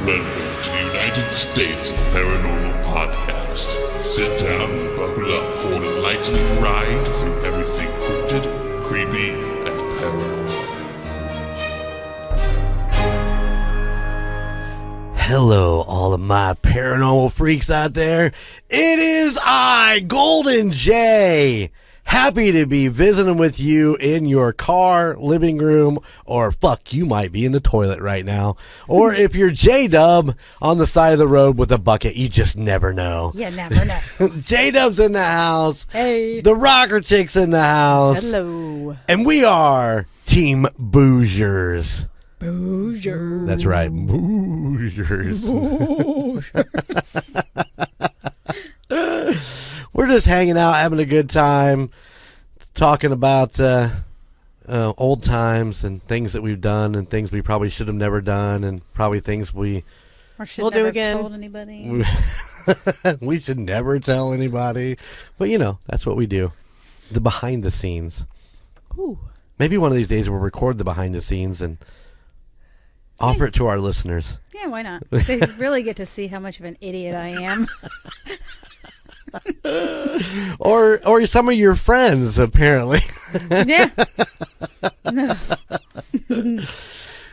Welcome to the United States of Paranormal Podcast. Sit down and buckle up for an enlightening ride through everything cryptid, creepy, and paranormal. Hello, all of my paranormal freaks out there. It is I, Golden J. Happy to be visiting with you in your car, living room, or fuck, you might be in the toilet right now. Or if you're JDub on the side of the road with a bucket, you just never know. You never know. JDub's in the house. Hey. The rocker chick's in the house. Hello. And we are Team Booisers. Boozers. That's right. Boozers. We're just hanging out, having a good time, talking about old times and things that we've done and things we probably should have never done and probably things we should never have told anybody. We should never tell anybody. But, you know, that's what we do. The behind the scenes. Ooh. Maybe one of these days we'll record the behind the scenes and offer it to our listeners. Yeah, why not? They really get to see how much of an idiot I am. or some of your friends, apparently. Yeah.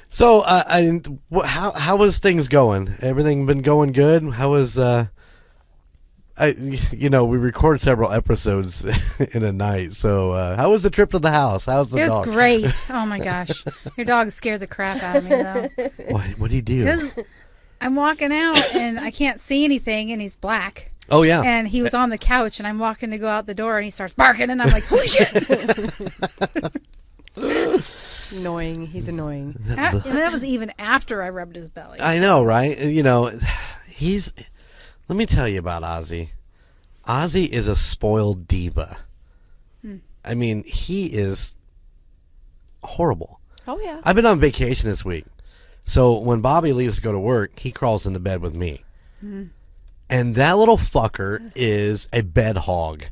So, how was things going? Everything been going good? How was we record several episodes in a night. So, how was the trip to the house? How's the dog? It was great. Oh my gosh, your dog scared the crap out of me though. What did he do? Because I'm walking out and I can't see anything, and he's black. Oh, yeah. And he was on the couch, and I'm walking to go out the door, and he starts barking, and I'm like, holy shit. Annoying. He's annoying. And that was even after I rubbed his belly. I know, right? You know, let me tell you about Ozzy. Ozzy is a spoiled diva. I mean, he is horrible. Oh, yeah. I've been on vacation this week. So when Bobbi leaves to go to work, he crawls into bed with me. And that little fucker is a bed hog.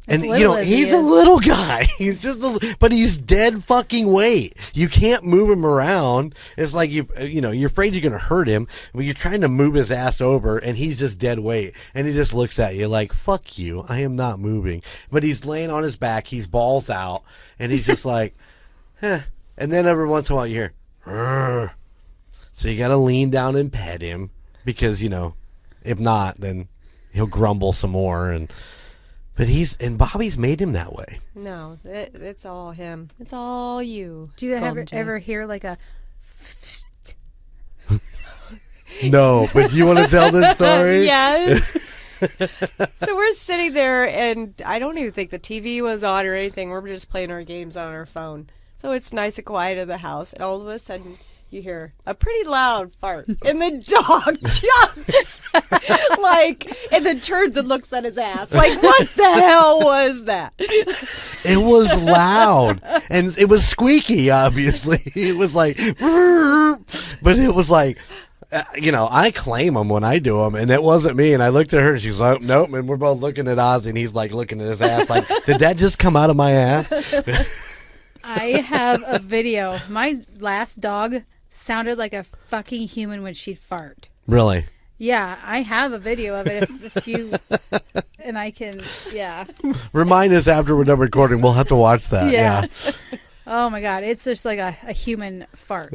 And, you know, he's a little guy. He's just but he's dead fucking weight. You can't move him around. It's like, you're afraid you're going to hurt him, but you're trying to move his ass over, and he's just dead weight. And he just looks at you like, fuck you, I am not moving. But he's laying on his back, he's balls out, and he's just like, huh. And then every once in a while you hear, Rrr. So you got to lean down and pet him, because, if not, then he'll grumble some more. But Bobby's made him that way. No, it's all him. It's all you. Do you ever hear like a... No, but do you want to tell this story? Yes. So we're sitting there, and I don't even think the TV was on or anything. We're just playing our games on our phone. So it's nice and quiet in the house, and all of a sudden you hear a pretty loud fart, and the dog jumps, and then turns and looks at his ass. Like, what the hell was that? It was loud, and it was squeaky, obviously. It was like, but it was like, I claim them when I do them, and it wasn't me. And I looked at her, and she's like, nope. And we're both looking at Ozzy, and he's like looking at his ass like, did that just come out of my ass? I have a video. My last dog sounded like a fucking human when she'd fart. Really? Yeah, I have a video of it if you... And I can... Yeah. Remind us after we're done recording. We'll have to watch that. Yeah. Oh, my God. It's just like a human fart.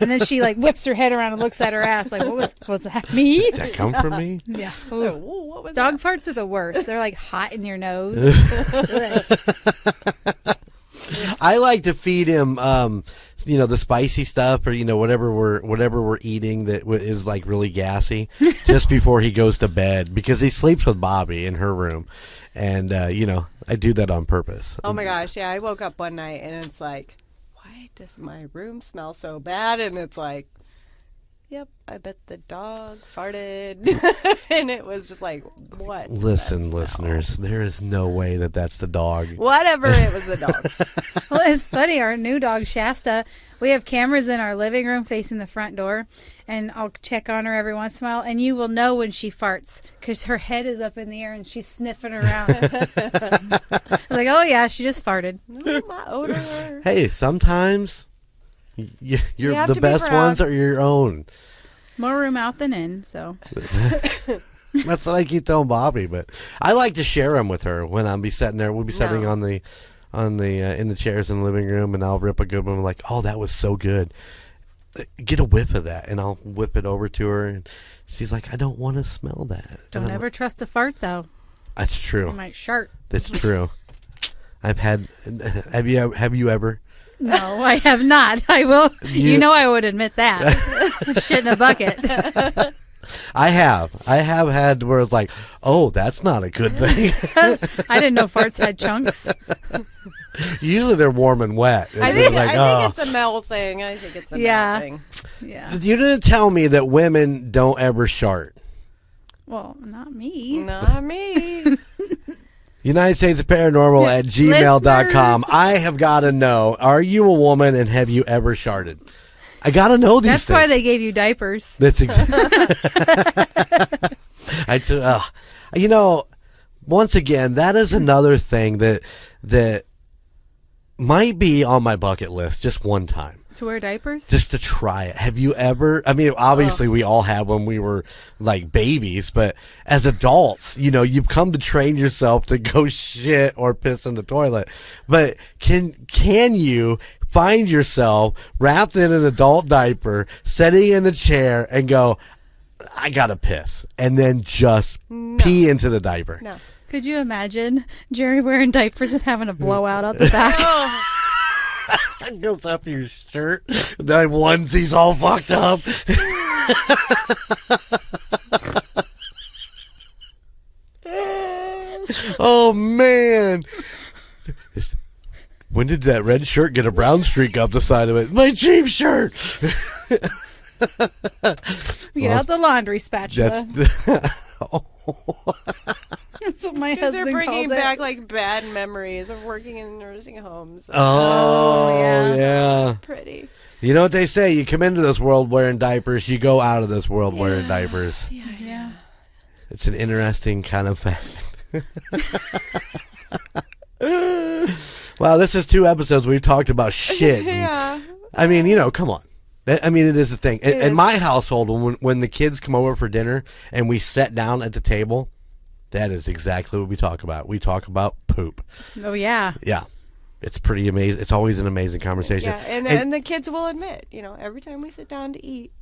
And then she, whips her head around and looks at her ass like, was that me? Did that come from me? Yeah. What was Dog farts are the worst. They're, hot in your nose. I like to feed him, the spicy stuff or whatever we're eating that is really gassy, just before he goes to bed, because he sleeps with Bobbi in her room, and I do that on purpose. Oh my gosh, yeah! I woke up one night and it's like, why does my room smell so bad? And it's like, yep, I bet the dog farted. And it was just like, what? Listen, listeners, there is no way that that's the dog. Whatever, it was the dog. Well, it's funny. Our new dog, Shasta, we have cameras in our living room facing the front door, and I'll check on her every once in a while, and you will know when she farts because her head is up in the air and she's sniffing around. I'm like, oh, yeah, she just farted. No, my odor. Hey, sometimes the best ones are your own. More room out than in, so. That's what I keep telling Bobby, but I like to share them with her when I'll be sitting there. We'll be sitting on the in the chairs in the living room, and I'll rip a good one. I'm like, oh, that was so good. Get a whiff of that, and I'll whip it over to her, and she's like, I don't want to smell that. Don't ever trust a fart, though. That's true. You might shart. That's true. Have you ever? No, I have not. I will. You know I would admit that. Shit in a bucket. I have had where it's like, oh, that's not a good thing. I didn't know farts had chunks. Usually they're warm and wet. I think it's a Mel thing. I think it's a Mel thing. Yeah. You didn't tell me that women don't ever shart. Well, not me. Not me. United States of Paranormal at gmail.com. I have got to know, are you a woman and have you ever sharted? I got to know these That's things. why they gave you diapers. That's exactly. You know, once again, that is another thing that might be on my bucket list just one time. To wear diapers? Just to try it. Have you ever? I mean, obviously we all have when we were like babies, but as adults, you know, you've come to train yourself to go shit or piss in the toilet. But can you find yourself wrapped in an adult diaper, sitting in the chair and go, I gotta piss, and then just pee into the diaper? No. Could you imagine Jerry wearing diapers and having a blowout out the back? It goes up your shirt. The onesie's all fucked up. Oh, man. When did that red shirt get a brown streak up the side of it? My cheap shirt. Get out the laundry spatula. That's what my Because husband they're bringing calls back it. like bad memories of working in nursing homes. Oh, yeah. Pretty. You know what they say? You come into this world wearing diapers, you go out of this world wearing diapers. Yeah. It's an interesting kind of fact. Wow, this is 2 episodes we've talked about shit. Yeah. I mean, you know, come on. I mean, it is a thing. In my household, when the kids come over for dinner and we sit down at the table, that is exactly what we talk about. We talk about poop. Oh, yeah. Yeah. It's pretty amazing. It's always an amazing conversation. Yeah, and the kids will admit, you know, every time we sit down to eat,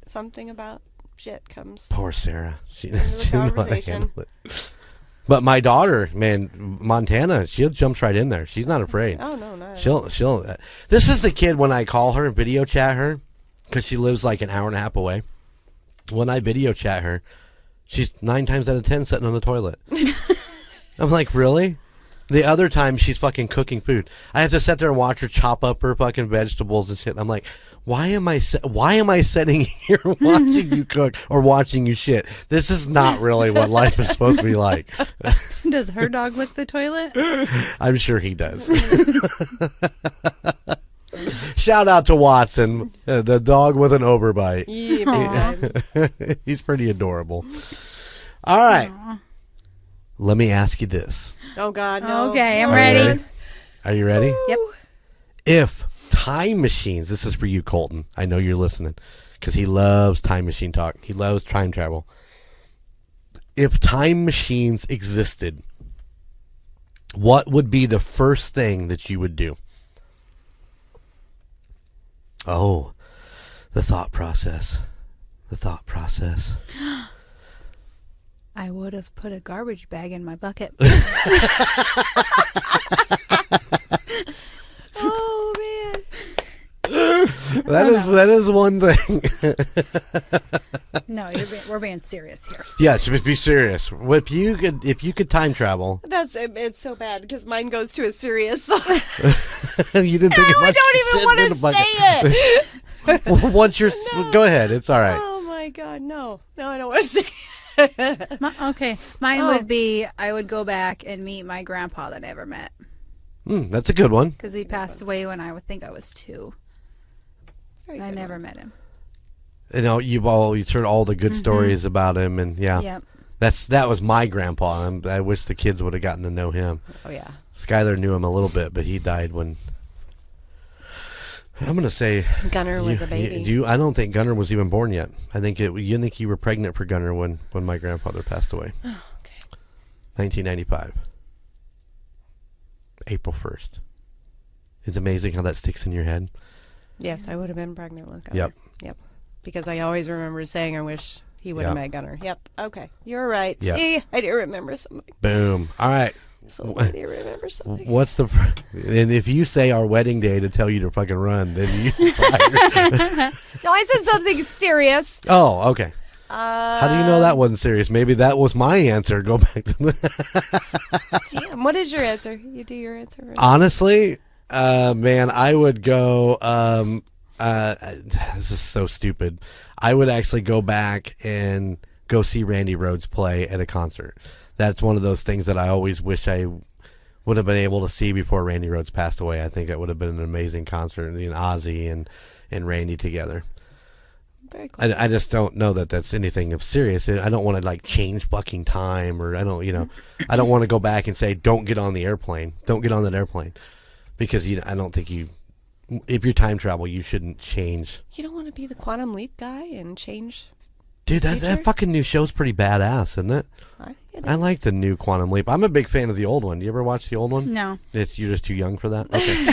something about shit comes. Poor Sarah. She into the didn't know how to conversation. handle it. But my daughter, man, Montana, she jumps right in there. She's not afraid. Oh, no, not She'll. This is the kid when I call her and video chat her, because she lives like an hour and a half away. When I video chat her, she's 9 times out of 10 sitting on the toilet. I'm like, really? The other time she's fucking cooking food. I have to sit there and watch her chop up her fucking vegetables and shit. I'm like, why am I sitting here watching you cook or watching you shit? This is not really what life is supposed to be like. Does her dog lick the toilet? I'm sure he does. Shout out to Watson, the dog with an overbite. Yeah, He's pretty adorable. All right. Aww. Let me ask you this. Oh, God, no. Okay, I'm Are you ready. Are you ready? Yep. If time machines, this is for you, Colton. I know you're listening because he loves time machine talk. He loves time travel. If time machines existed, what would be the first thing that you would do? Oh, the thought process. The thought process. I would have put a garbage bag in my bucket. Oh, man. That is one thing. No, we're being serious here. Yes, be serious. If you could time travel, It's so bad because mine goes to a serious thought. you didn't think I about don't even want to say it. Once you're, go ahead. It's all right. Oh, my God, no. No, I don't want to say it. Mine would be I would go back and meet my grandpa that I never met That's a good one. because he passed away when I would think I was 2. And I never met him. You know, you've heard all the good stories about him, and Yep. that was my grandpa. And I wish the kids would have gotten to know him. Oh, yeah. Skylar knew him a little bit, but he died when I'm gonna say Gunnar was a baby. I don't think Gunnar was even born yet. I think you think you were pregnant for Gunnar when my grandfather passed away. Oh, okay. 1995, April 1st. It's amazing how that sticks in your head. Yes, I would have been pregnant with Gunnar. Yep. Because I always remember saying I wish he would have met Gunnar. Yep. Okay. You're right. Yep. See, I do remember something. Boom. All right. So I do remember something. What's the... And if you say our wedding day to tell you to fucking run, then you fired. No, I said something serious. Oh, okay. How do you know that wasn't serious? Maybe that was my answer. Go back to the... Damn, what is your answer? You do your answer. Right? Honestly, man, I would go... this is so stupid. I would actually go back and go see Randy Rhoads play at a concert. That's one of those things that I always wish I would have been able to see before Randy Rhoads passed away. I think that would have been an amazing concert, Ozzy and Randy together. Very cool. I just don't know that that's anything of serious. I don't want to like change fucking time, or I don't want to go back and say don't get on the airplane, don't get on that airplane, because I don't think if you time travel, you shouldn't change. You don't want to be the quantum leap guy and change. Dude, that fucking new show's pretty badass, isn't it? I like the new Quantum Leap. I'm a big fan of the old one. Do you ever watch the old one? No. You're just too young for that? Okay.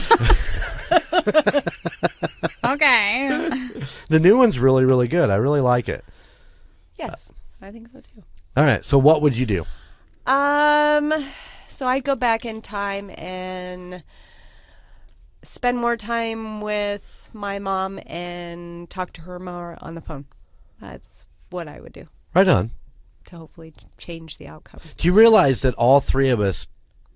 Okay. The new one's really, really good. I really like it. Yes, I think so too. All right, so what would you do? So I'd go back in time and spend more time with my mom and talk to her more on the phone. That's what I would do. Right on. To hopefully change the outcome. Do you realize that all three of us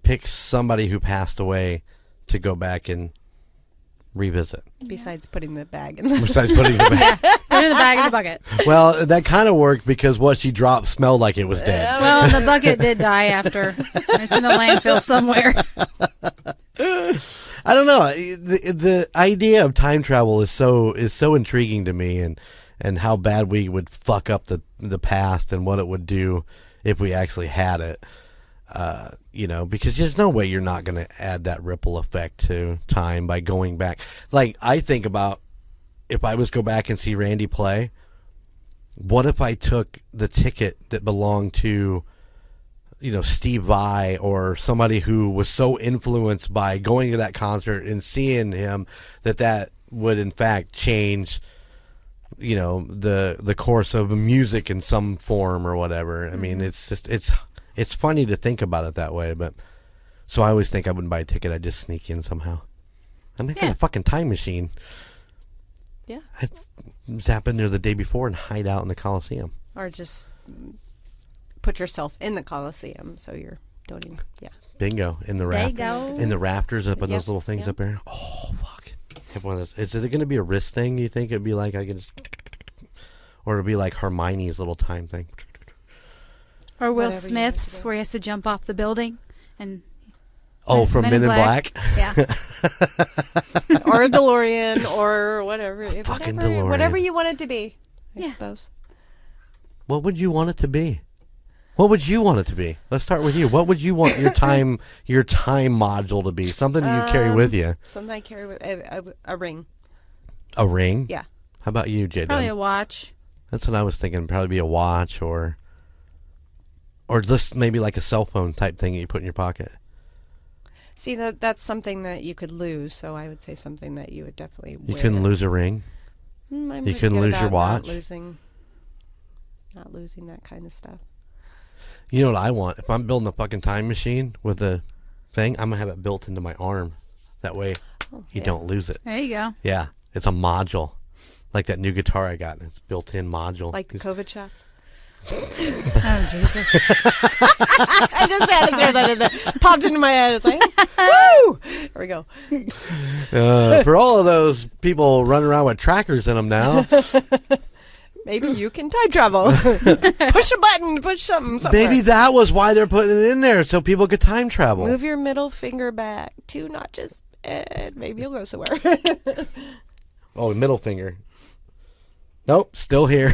picked somebody who passed away to go back and revisit? Besides putting the bag in the... Besides putting the bag. Put it in the bag in the bucket. Well, that kind of worked because what she dropped smelled like it was dead. Well, the bucket did die after. It's in the landfill somewhere. I don't know. The idea of time travel is so intriguing to me, and how bad we would fuck up the past and what it would do if we actually had it. Because there's no way you're not going to add that ripple effect to time by going back. Like, I think about if I was go back and see Randy play, what if I took the ticket that belonged to, Steve Vai or somebody who was so influenced by going to that concert and seeing him that would in fact change the course of music in some form or whatever. I mean, it's just it's funny to think about it that way, but so I always think I wouldn't buy a ticket, I'd just sneak in somehow. I'm making a fucking time machine. Yeah. I'd zap in there the day before and hide out in the Coliseum. Or just put yourself in the Coliseum so you're don't even Bingo. In the in the rafters up in those little things up there. Oh fuck. Have one of those. Is it going to be a wrist thing? Do you think it'd be like I can just, or it'd be like Hermione's little time thing? Or Will Smith's, where he has to jump off the building and. Oh, from Men in Black? Yeah. Or a DeLorean or whatever. Fucking DeLorean. Whatever you want it to be, I suppose. What would you want it to be? What would you want it to be? Let's start with you. What would you want your time module to be? Something that you carry with you. Something I carry with a ring. A ring? Yeah. How about you, JDub? Probably a watch. That's what I was thinking. Probably be a watch or just maybe like a cell phone type thing that you put in your pocket. See, that's something that you could lose, so I would say something that you would definitely wear. You couldn't lose a ring? You couldn't lose your watch? Not losing that kind of stuff. You know what I want? If I'm building a fucking time machine with the thing, I'm going to have it built into my arm. That way you don't lose it. There you go. Yeah. It's a module. Like that new guitar I got. It's built-in module. Like the COVID shots? Oh, Jesus. I just had to throw that in there. Popped into my head. It's like, woo! Here we go. For all of those people running around with trackers in them now. Maybe you can time travel. Push a button, push something somewhere. Maybe that was why they're putting it in there, so people could time travel. Move your middle finger back 2 notches, and maybe you'll go somewhere. Oh, middle finger. Nope, still here.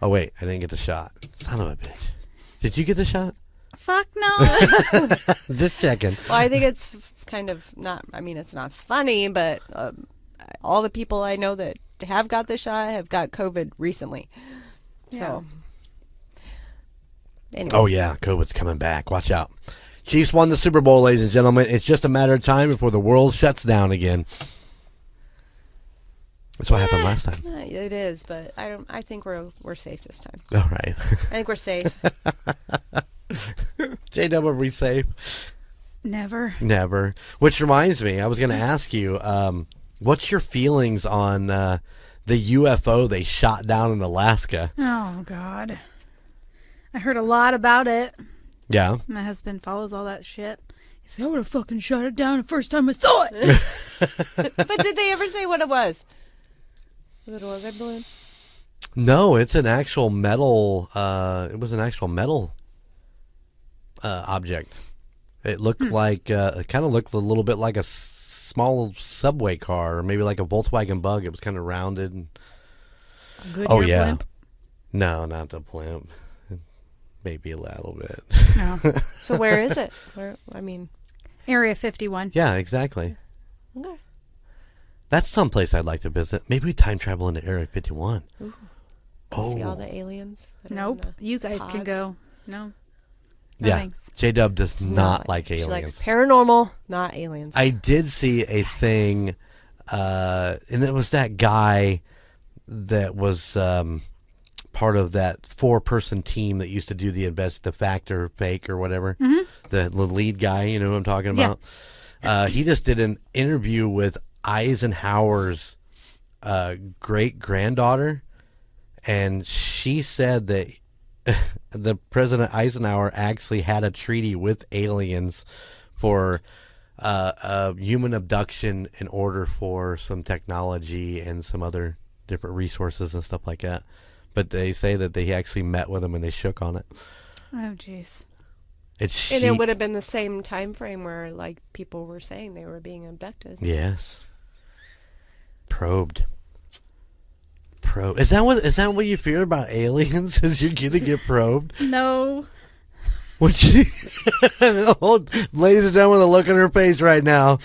Oh, wait, I didn't get the shot. Son of a bitch. Did you get the shot? Fuck no. Just checking. Well, I think it's kind of not, I mean, it's not funny, but all the people I know that have got the shot have got COVID recently. So, anyways. Oh, yeah. COVID's coming back. Watch out. Chiefs won the Super Bowl, ladies and gentlemen. It's just a matter of time before the world shuts down again. That's what happened last time. It is, but I think we're safe this time. All right. I think we're safe. JDub, are we safe? Never. Never. Which reminds me, I was going to ask you, what's your feelings on the UFO they shot down in Alaska? Oh, God. I heard a lot about it. Yeah. My husband follows all that shit. He said, I would have fucking shot it down the first time I saw it. But did they ever say what it was? Was it a weather balloon? No, it's an actual metal, it was an actual metal object. It looked like, it kind of looked a little bit like a small subway car, or maybe like a Volkswagen Bug. It was kind of rounded. And... Goodyear blimp? No, not the blimp. Maybe a little bit. No. So where is it? Area 51. Yeah, exactly. Okay. That's someplace I'd like to visit. Maybe we time travel into Area 51. Ooh. Oh. See all the aliens? that are in Nope. the You guys can pods? go. No. No Yeah. thanks. JDub does not like aliens. She likes paranormal, not aliens. I did see a thing, and it was that guy that was part of that 4-person team that used to do the factor fake or whatever. Mm-hmm. The lead guy, you know what I'm talking about? He just did an interview with Eisenhower's great-granddaughter, and she said that the President Eisenhower actually had a treaty with aliens for human abduction in order for some technology and some other different resources and stuff like that. But they say that they actually met with them and they shook on it. Oh, jeez. And it would have been the same time frame where, like, people were saying they were being abducted. Yes. Probed. Is that what you fear about aliens? Is you're gonna get probed? No. Ladies and gentlemen, the look on her face right now.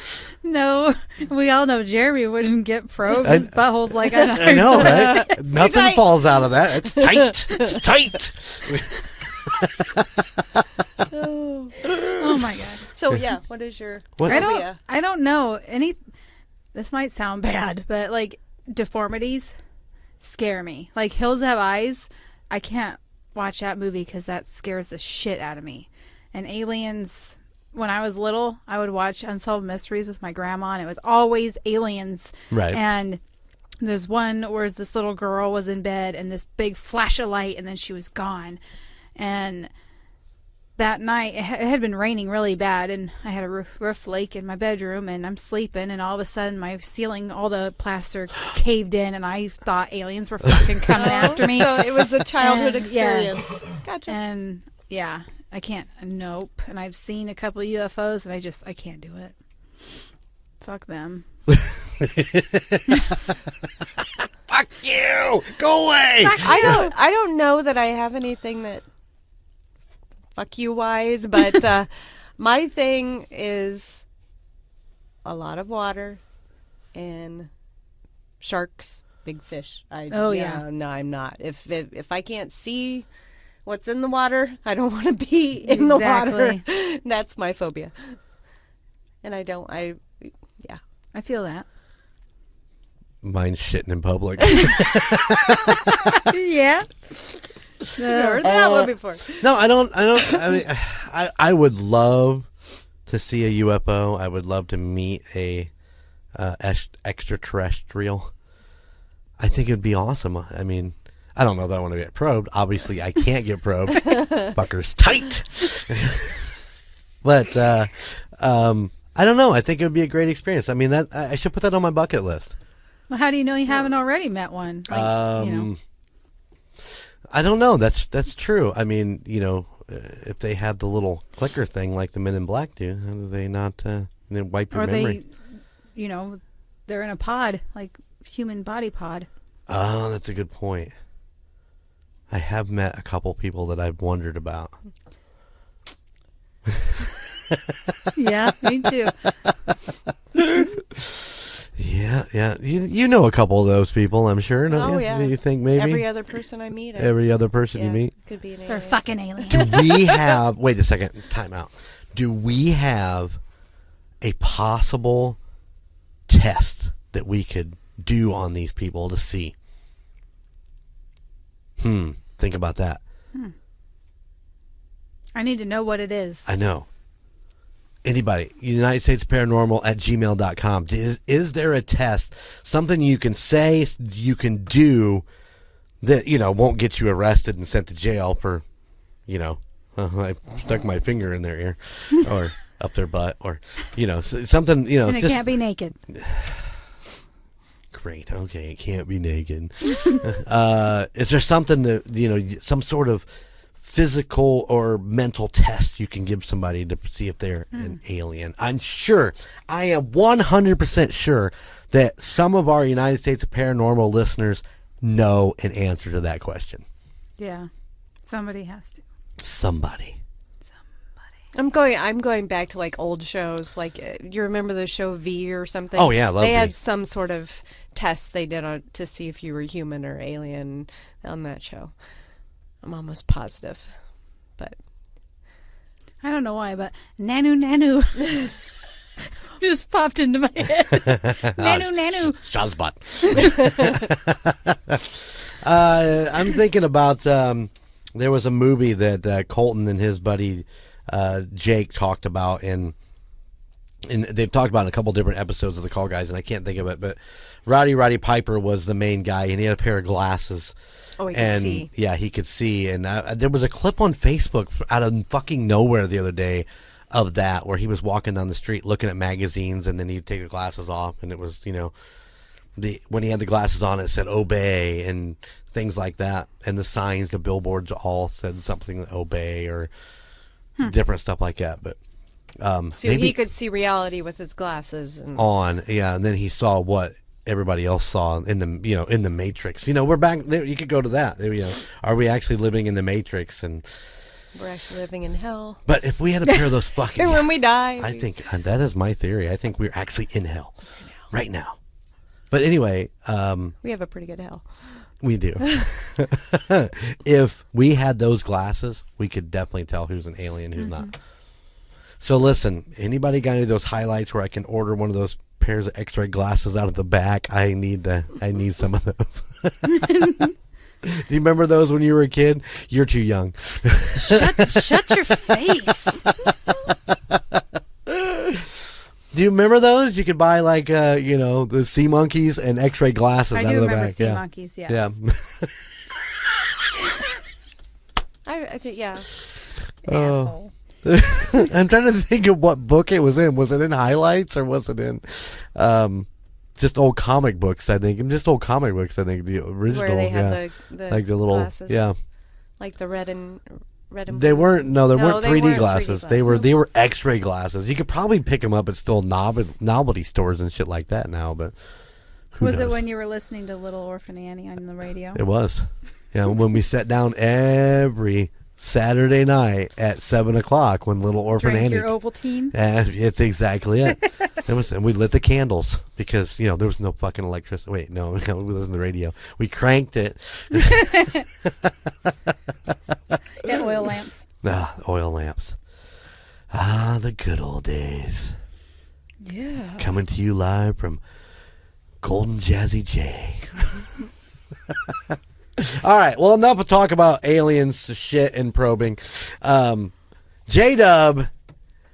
No. We all know Jeremy wouldn't get probed. His butthole's like a knife. I know, right? Nothing falls out of that. It's tight. It's tight. Oh my God. So yeah, what is your What? phobia? I don't know any. This might sound bad, but like deformities scare me. Like Hills Have Eyes, I can't watch that movie because that scares the shit out of me. And aliens, when I was little, I would watch Unsolved Mysteries with my grandma, and it was always aliens. Right. And there's one where this little girl was in bed and this big flash of light, and then she was gone. And that night, it had been raining really bad, and I had a roof leak in my bedroom, and I'm sleeping, and all of a sudden, my ceiling, all the plaster caved in, and I thought aliens were fucking coming after me. So it was a childhood And, experience. Gotcha. And, yeah, I can't, nope. And I've seen a couple of UFOs, and I can't do it. Fuck them. Fuck you! Go away! I don't know that I have anything that fuck you wise, but my thing is a lot of water and sharks, big fish. Oh, yeah. No, I'm not. If I can't see what's in the water, I don't want to be in the water. That's my phobia. And I feel that. Mine's shitting in public. Yeah. heard that one before. No, I don't. I mean, I would love to see a UFO. I would love to meet a extraterrestrial. I think it'd be awesome. I mean, I don't know that I want to get probed. Obviously, I can't get probed. Fucker's tight. But I don't know. I think it would be a great experience. I mean, that I should put that on my bucket list. Well, how do you know you haven't already met one? Like, I don't know. That's true. I mean, if they had the little clicker thing like the Men in Black do, how do they not wipe your memory? They're in a pod, like human body pod. Oh, that's a good point. I have met a couple people that I've wondered about. Yeah, me too. Yeah. You know a couple of those people, I'm sure. Don't Oh, you? yeah. You think maybe Every other person I meet. every other person you meet? Could be an alien. They're fucking aliens. Do we have? Wait a second. Time out. Do we have a possible test that we could do on these people to see? Think about that. I need to know what it is. I know. Anybody, United States Paranormal at gmail.com. Is there a test, something you can say, you can do that, won't get you arrested and sent to jail for, I stuck my finger in their ear or up their butt or, something, and it just, can't be naked. Great. Okay. It can't be naked. Is there something that, some sort of physical or mental test you can give somebody to see if they're an alien? I am 100% sure that some of our United States Paranormal listeners know an answer to that question. Yeah. Somebody has to. Somebody. I'm going back to like old shows. Like you remember the show V or something? Oh yeah, they V. had some sort of test they did to see if you were human or alien on that show. I'm almost positive, but I don't know why, but nanu just popped into my head. Nanu. Shazbot. I'm thinking about there was a movie that Colton and his buddy Jake talked about, and they've talked about in a couple different episodes of the Call Guys, and I can't think of it, but Roddy Piper was the main guy, and he had a pair of glasses. Oh, he could see. Yeah, he could see. And there was a clip on Facebook out of fucking nowhere the other day of that, where he was walking down the street looking at magazines, and then he'd take the glasses off, and it was, when he had the glasses on, it said obey and things like that. And the signs, the billboards all said something, obey or different stuff like that. But so he could see reality with his glasses. And and then he saw what everybody else saw in the in the Matrix. We're back there. You could go to that. Are we actually living in the Matrix? And we're actually living in hell. But if we had a pair of those fucking and when we die, I think that is my theory. I think we're actually in hell right now. But anyway, we have a pretty good hell. We do. If we had those glasses, we could definitely tell who's an alien, who's not. So listen, anybody got any of those highlights where I can order one of those pairs of X-ray glasses out of the back? I need some of those. Do you remember those when you were a kid? You're too young. Shut your face. Do you remember those? You could buy like the sea monkeys and X-ray glasses out of the back. I do remember sea monkeys. Yes. Yeah. I think Asshole. I'm trying to think of what book it was in. Was it in highlights or was it in just old comic books? I think just old comic books. I think the original. where they had the like the little glasses. yeah. Like the red and They weren't. No, they weren't 3D 3D glasses. They were X-ray glasses. You could probably pick them up at still novelty stores and shit like that now. But was it when you were listening to Little Orphan Annie on the radio? It was. Yeah, when we sat down every Saturday night at 7:00 when Little Orphan Drank Annie. your Ovaltine. It's exactly it. And we lit the candles because there was no fucking electricity. Wait, no, we listened to the radio. We cranked it. Yeah, oil lamps. Oil lamps. The good old days. Yeah. Coming to you live from Golden Jazzy J. All right, well, enough of talk about aliens, shit, and probing. JDub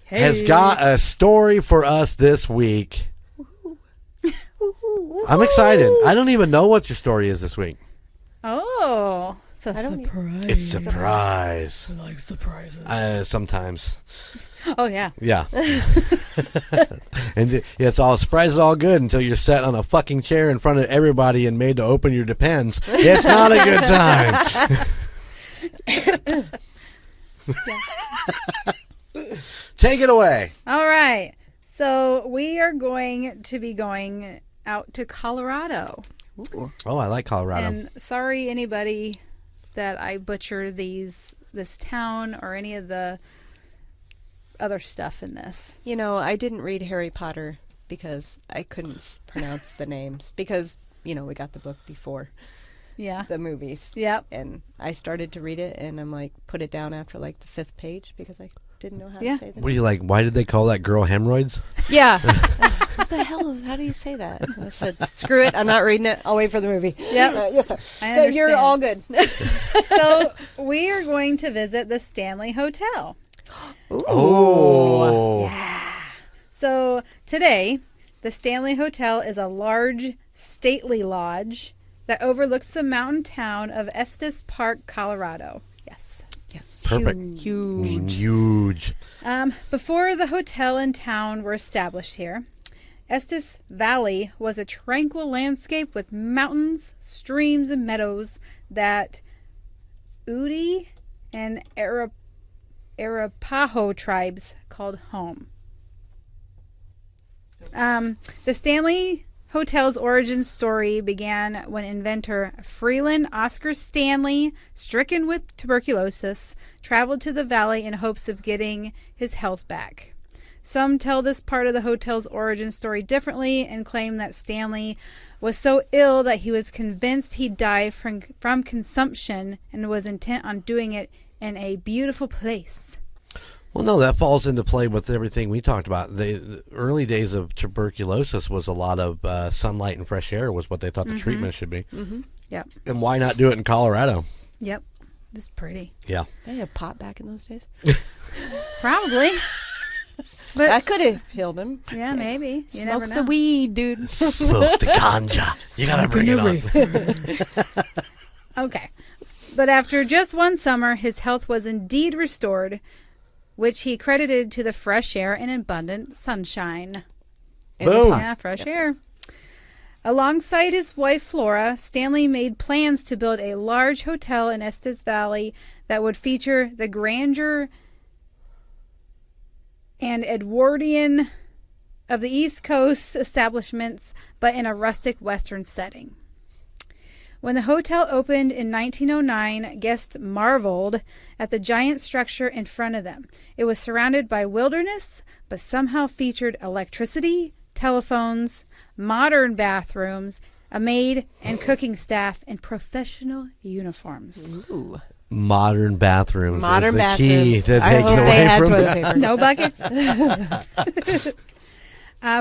has got a story for us this week. I'm excited. I don't even know what your story is this week. Oh, it's a surprise. It's a surprise. I like surprises. Sometimes. Oh, yeah. Yeah. And it's all surprise is all good until you're sat on a fucking chair in front of everybody and made to open your Depends. It's not a good time. Take it away. All right. So we are going to be going out to Colorado. Ooh. Oh, I like Colorado. And sorry anybody that I butcher this town or any of the other stuff in this. You know, I didn't read Harry Potter because I couldn't pronounce the names because, you know, we got the book before Yeah. the movies. Yep. And I started to read it, and I'm like, put it down after like the 5th page because I didn't know how Yeah. to say that. What are you like? Why did they call that girl hemorrhoids? Yeah. What the hell? How do you say that? I said, screw it. I'm not reading it. I'll wait for the movie. Yep. Yes, sir. I Okay, you're understand. all good. So we are going to visit the Stanley Hotel. Oh. So today, the Stanley Hotel is a large, stately lodge that overlooks the mountain town of Estes Park, Colorado. Yes. Yes. Perfect. Huge. Before the hotel and town were established here, Estes Valley was a tranquil landscape with mountains, streams, and meadows that Udi and Arapaho tribes called home. The Stanley Hotel's origin story began when inventor Freeland Oscar Stanley, stricken with tuberculosis, traveled to the valley in hopes of getting his health back. Some tell this part of the hotel's origin story differently and claim that Stanley was so ill that he was convinced he'd die from consumption and was intent on doing it in a beautiful place. Well, no, that falls into play with everything we talked about. The early days of tuberculosis was a lot of sunlight and fresh air was what they thought the treatment should be. Mm-hmm. Yep. And why not do it in Colorado? Yep. It's pretty. Yeah. They had pot back in those days. Probably. But That could have healed him. yeah, maybe. You never Smoke know. the weed, dude. Smoke the ganja. You gotta bring it on. Okay. But after just one summer, his health was indeed restored, which he credited to the fresh air and abundant sunshine. Boom. Yeah, fresh air. Alongside his wife Flora, Stanley made plans to build a large hotel in Estes Valley that would feature the grandeur and Edwardian of the East Coast establishments, but in a rustic Western setting. When the hotel opened in 1909, guests marveled at the giant structure in front of them. It was surrounded by wilderness, but somehow featured electricity, telephones, modern bathrooms, a maid, and cooking staff in professional uniforms. Ooh. Modern bathrooms. Modern is the key bathrooms. to I take hope away they had from toilet that. paper. No buckets.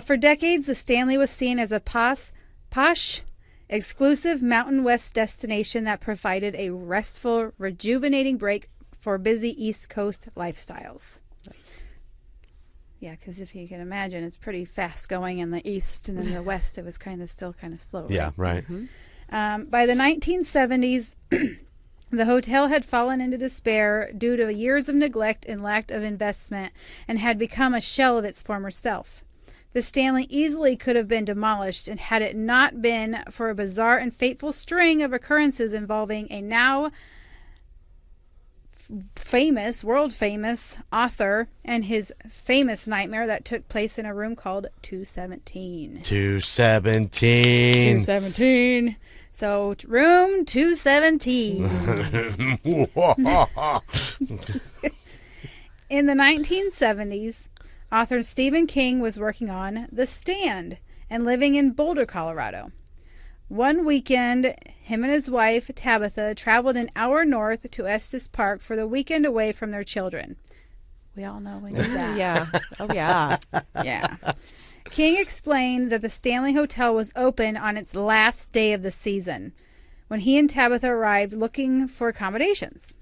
For decades, the Stanley was seen as a posh, exclusive Mountain West destination that provided a restful, rejuvenating break for busy East Coast lifestyles. Yeah, because if you can imagine, it's pretty fast going in the East, and in the West, it was still kind of slow. Yeah, right. By the 1970s, the hotel had fallen into despair due to years of neglect and lack of investment and had become a shell of its former self. The Stanley easily could have been demolished, and had it not been for a bizarre and fateful string of occurrences involving a now world famous author and his famous nightmare that took place in a room called 217. 217. 217. So, room 217. In the 1970s, author Stephen King was working on The Stand and living in Boulder, Colorado. One weekend, him and his wife, Tabitha, traveled an hour north to Estes Park for the weekend away from their children. We all know we need that. Yeah. Oh, yeah. Yeah. King explained that the Stanley Hotel was open on its last day of the season when he and Tabitha arrived looking for accommodations.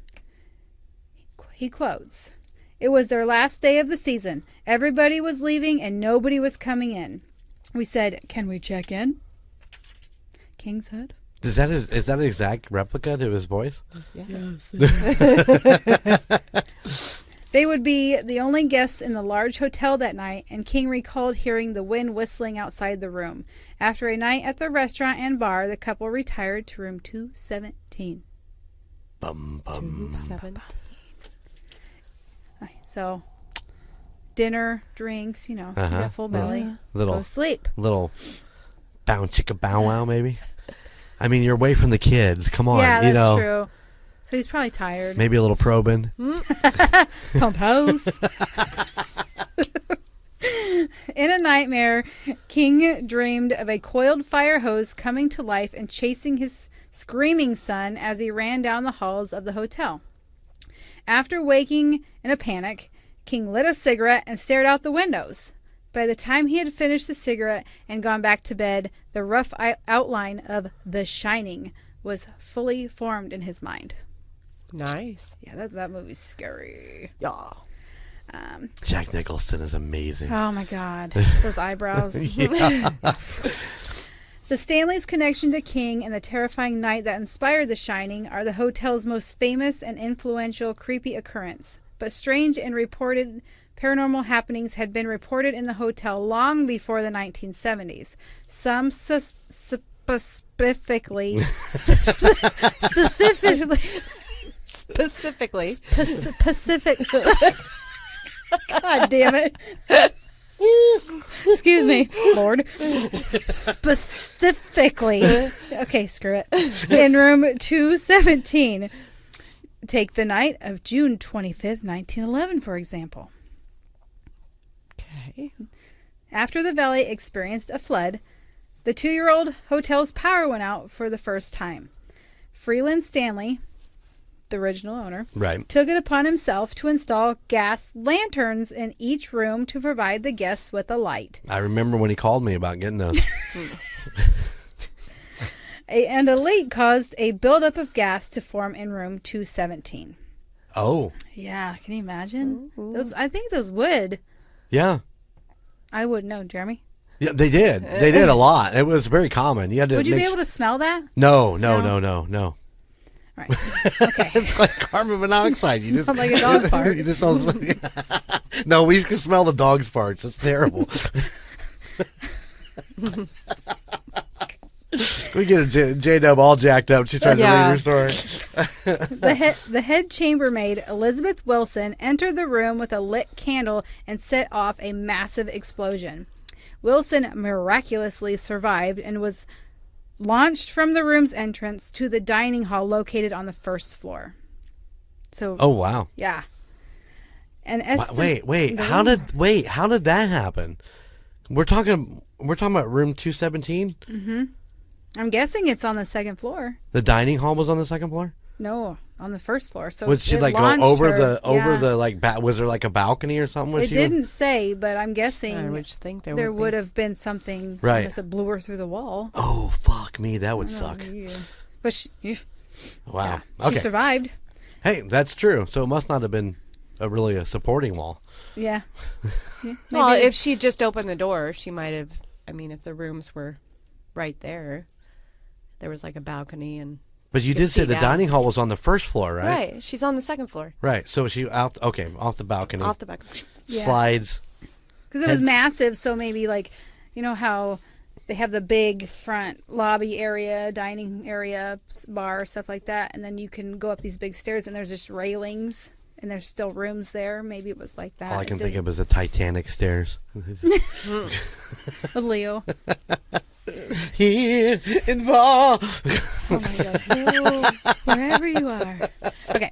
He quotes, "It was their last day of the season. Everybody was leaving and nobody was coming in. We said, 'Can we check in?' King said. Is that an exact replica to his voice? Yes. They would be the only guests in the large hotel that night, and King recalled hearing the wind whistling outside the room. After a night at the restaurant and bar, the couple retired to room 217. Bum, bum. 217. So, dinner, drinks, you got full belly. Little- Go sleep. Little bow chicka bow wow, maybe. I mean, you're away from the kids. Come on, Yeah, you that's know. true. So he's probably tired. Maybe a little probing. Pump hose. In a nightmare, King dreamed of a coiled fire hose coming to life and chasing his screaming son as he ran down the halls of the hotel. After waking in a panic, King lit a cigarette and stared out the windows. By the time he had finished the cigarette and gone back to bed, the rough outline of The Shining was fully formed in his mind. Nice. Yeah, that movie's scary. Yeah. Jack Nicholson is amazing. Oh my God, those eyebrows. The Stanleys' connection to King and the terrifying night that inspired The Shining are the hotel's most famous and influential creepy occurrence. But strange and reported paranormal happenings had been reported in the hotel long before the 1970s. Some specifically God damn it. Excuse me, Lord. Specifically. Okay, screw it. In room 217. Take the night of June 25th, 1911, for example. Okay. After the valley experienced a flood, the 2-year-old hotel's power went out for the first time. Freeland Stanley, the original owner, Right. took it upon himself to install gas lanterns in each room to provide the guests with a light. I remember when he called me about getting those. And a leak caused a buildup of gas to form in room 217. Oh. Yeah, can you imagine? Those, I think those would. Yeah. I wouldn't know, Jeremy. Yeah, they did. They did a lot. It was very common. You had to Would you be able to smell that? No. Right. Okay. It's like carbon monoxide. You just Smelled like a dog fart. You just don't smell. No, we can smell the dog's farts. It's terrible. We get a JDub all jacked up. She's trying to read her story. The head chambermaid, Elizabeth Wilson, entered the room with a lit candle and set off a massive explosion. Wilson miraculously survived and was launched from the room's entrance to the dining hall located on the first floor. So. Oh wow! Yeah. And Wait. How did that happen? We're talking about room 217. Mm-hmm. I'm guessing it's on the second floor. The dining hall was on the second floor. No, on the first floor. So was she it like go launched over her. the like was there like a balcony or something? It didn't say, but I'm guessing I would think there would have been something. Right. Unless it blew her through the wall. Oh fuck me, that would suck. But she Wow. Yeah, Okay. she survived. Hey, that's true. So it must not have been a supporting wall. Yeah. Well, if she just opened the door, she might have. I mean, if the rooms were right there, there was like a balcony and. But you did say the dining hall was on the first floor, right? Right. She's on the second floor. Right. So she off the balcony. Off the balcony. Yeah. Slides. Because it was massive, so maybe like, you know how they have the big front lobby area, dining area, bar, stuff like that, and then you can go up these big stairs and there's just railings and there's still rooms there. Maybe it was like that. All I can think of is the Titanic stairs. With Leo. Here involved. Oh my God. Oh, wherever you are. Okay.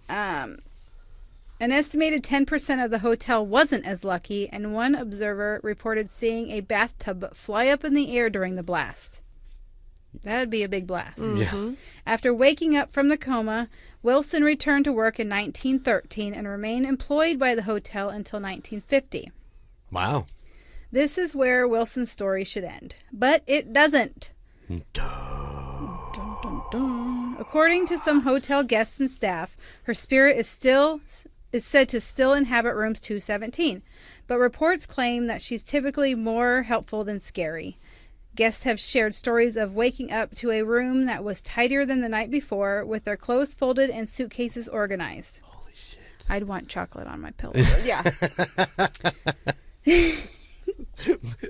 An estimated 10% of the hotel wasn't as lucky, and one observer reported seeing a bathtub fly up in the air during the blast. That would be a big blast. Yeah. After waking up from the coma, Wilson returned to work in 1913 and remained employed by the hotel until 1950. Wow. This is where Wilson's story should end. But it doesn't. Duh. Dun, dun, dun. According to some hotel guests and staff, her spirit is said to still inhabit rooms 217. But reports claim that she's typically more helpful than scary. Guests have shared stories of waking up to a room that was tidier than the night before, with their clothes folded and suitcases organized. Holy shit. I'd want chocolate on my pillow. Yeah. Do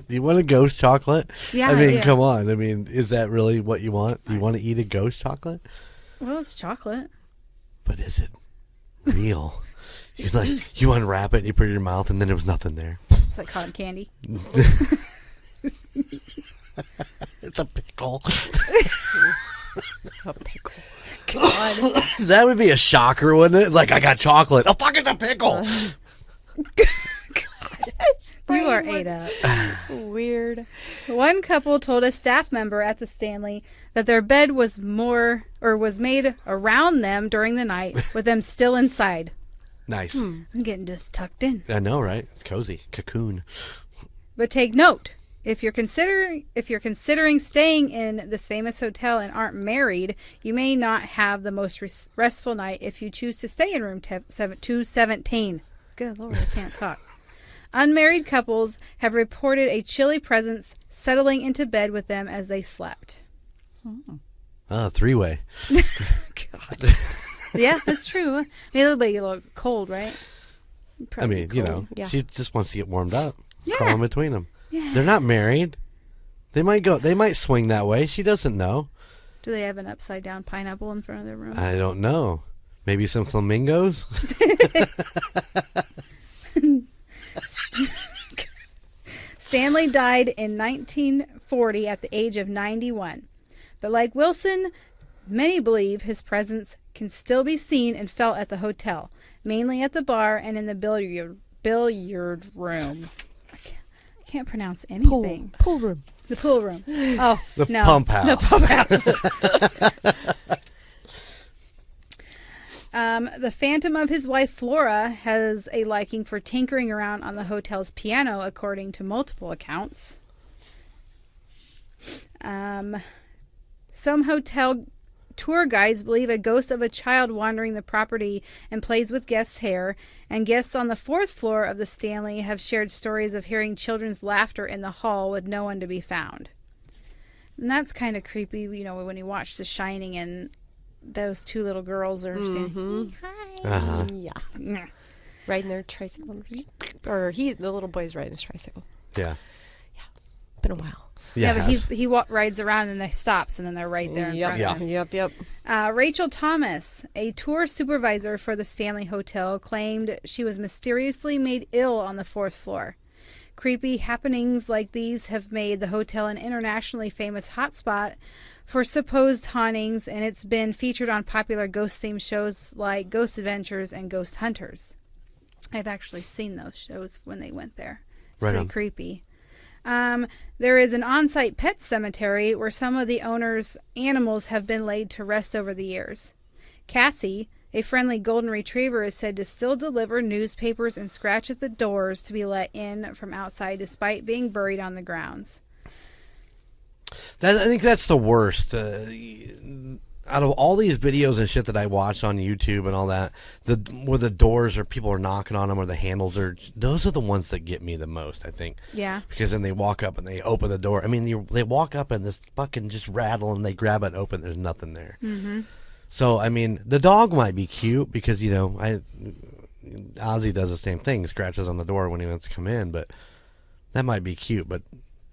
you want a ghost chocolate? Yeah, I mean, do. come on. I mean, is that really what you want? Do you want to eat a ghost chocolate? Well, it's chocolate. But is it real? It's like you unwrap it, and you put it in your mouth, and then there was nothing there. It's like cotton candy. It's a pickle. A pickle. God. That would be a shocker, wouldn't it? Like, I got chocolate. Oh, fuck, it's a pickle. You are ate up. Weird. One couple told a staff member at the Stanley that their bed was made around them during the night, with them still inside. Nice. I'm getting just tucked in. I know, right? It's cozy. Cocoon. But take note, if you're considering staying in this famous hotel and aren't married, you may not have the most restful night if you choose to stay in room 217. Good Lord, I can't talk. Unmarried couples have reported a chilly presence settling into bed with them as they slept. Three-way. God. Yeah, that's true. I mean, it'll be a little cold, right? Probably cold. She just wants to get warmed up. Yeah. Crawl in between them. Yeah. They're not married. They might swing that way. She doesn't know. Do they have an upside down pineapple in front of their room? I don't know. Maybe some flamingos? Stanley died in 1940 at the age of 91. But like Wilson, many believe his presence can still be seen and felt at the hotel, mainly at the bar and in the billiard room. I can't pronounce anything. Pool room. The pool room. Oh, no. Pump house. No, pump house. The phantom of his wife Flora has a liking for tinkering around on the hotel's piano, according to multiple accounts. Some hotel tour guides believe a ghost of a child wandering the property and plays with guests' hair, and guests on the 4th floor of the Stanley have shared stories of hearing children's laughter in the hall with no one to be found. And that's kind of creepy, when you watch The Shining and those two little girls are standing. Hi. Uh-huh. Yeah. Riding their tricycle. Or the little boy's riding his tricycle. Yeah. Been a while. Yeah, but he rides around and they stops and then they're right there in front of him. Yep. Rachel Thomas, a tour supervisor for the Stanley Hotel, claimed she was mysteriously made ill on the 4th floor. Creepy happenings like these have made the hotel an internationally famous hotspot for supposed hauntings, and it's been featured on popular ghost-themed shows like Ghost Adventures and Ghost Hunters. I've actually seen those shows when they went there. It's right pretty on. Creepy. There is an on-site pet cemetery where some of the owner's animals have been laid to rest over the years. Cassie, a friendly golden retriever, is said to still deliver newspapers and scratch at the doors to be let in from outside despite being buried on the grounds. I think that's the worst. Out of all these videos and shit that I watch on YouTube and all that, where the doors or people are knocking on them or the handles those are the ones that get me the most, I think. Yeah. Because then they walk up and they open the door. I mean, they walk up and this fucking just rattle and they grab it and open. There's nothing there. Mm-hmm. So, I mean, the dog might be cute because, Ozzy does the same thing. Scratches on the door when he wants to come in, but that might be cute, but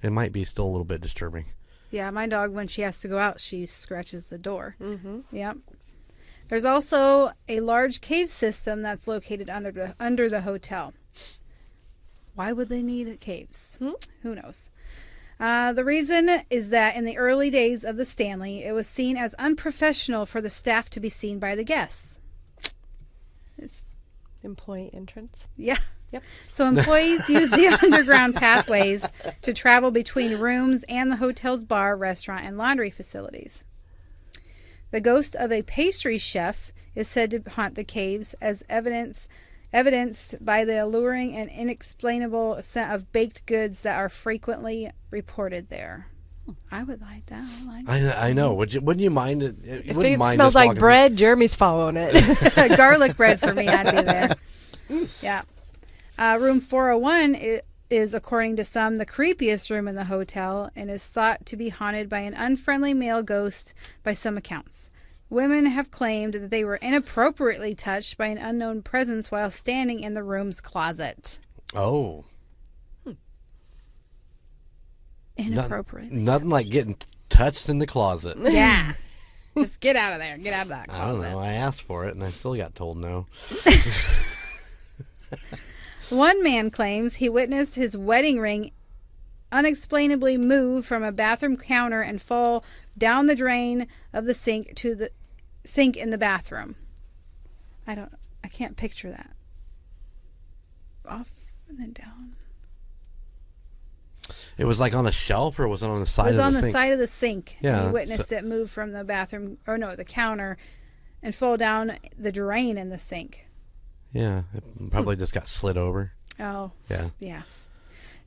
it might be still a little bit disturbing. Yeah, my dog, when she has to go out, she scratches the door. Mm-hmm. Yep. There's also a large cave system that's located under the hotel. Why would they need caves? Who knows? The reason is that in the early days of the Stanley, it was seen as unprofessional for the staff to be seen by the guests. It's Employee entrance. Yeah. Yep. So employees use the underground pathways to travel between rooms and the hotel's bar, restaurant, and laundry facilities. The ghost of a pastry chef is said to haunt the caves, as evidenced by the alluring and inexplainable scent of baked goods that are frequently reported there. I would like that. I know. Wouldn't you mind it? If it smells like bread, Jeremy's following it. Garlic bread for me, I'd be there. Yeah. Room 401 is, according to some, the creepiest room in the hotel and is thought to be haunted by an unfriendly male ghost by some accounts. Women have claimed that they were inappropriately touched by an unknown presence while standing in the room's closet. Oh. Inappropriately. Nothing like getting touched in the closet. Yeah. Just get out of there. Get out of that closet. I don't know. I asked for it and I still got told no. One man claims he witnessed his wedding ring unexplainably move from a bathroom counter and fall down the drain of the sink sink in the bathroom. I can't picture that. Off and then down. It was like on a shelf, or was it on the side of the sink? It was on the side of the sink. Yeah. And we witnessed it move from the bathroom, or no, the counter, and fall down the drain in the sink. Yeah, it probably just got slid over. Oh. Yeah. Yeah.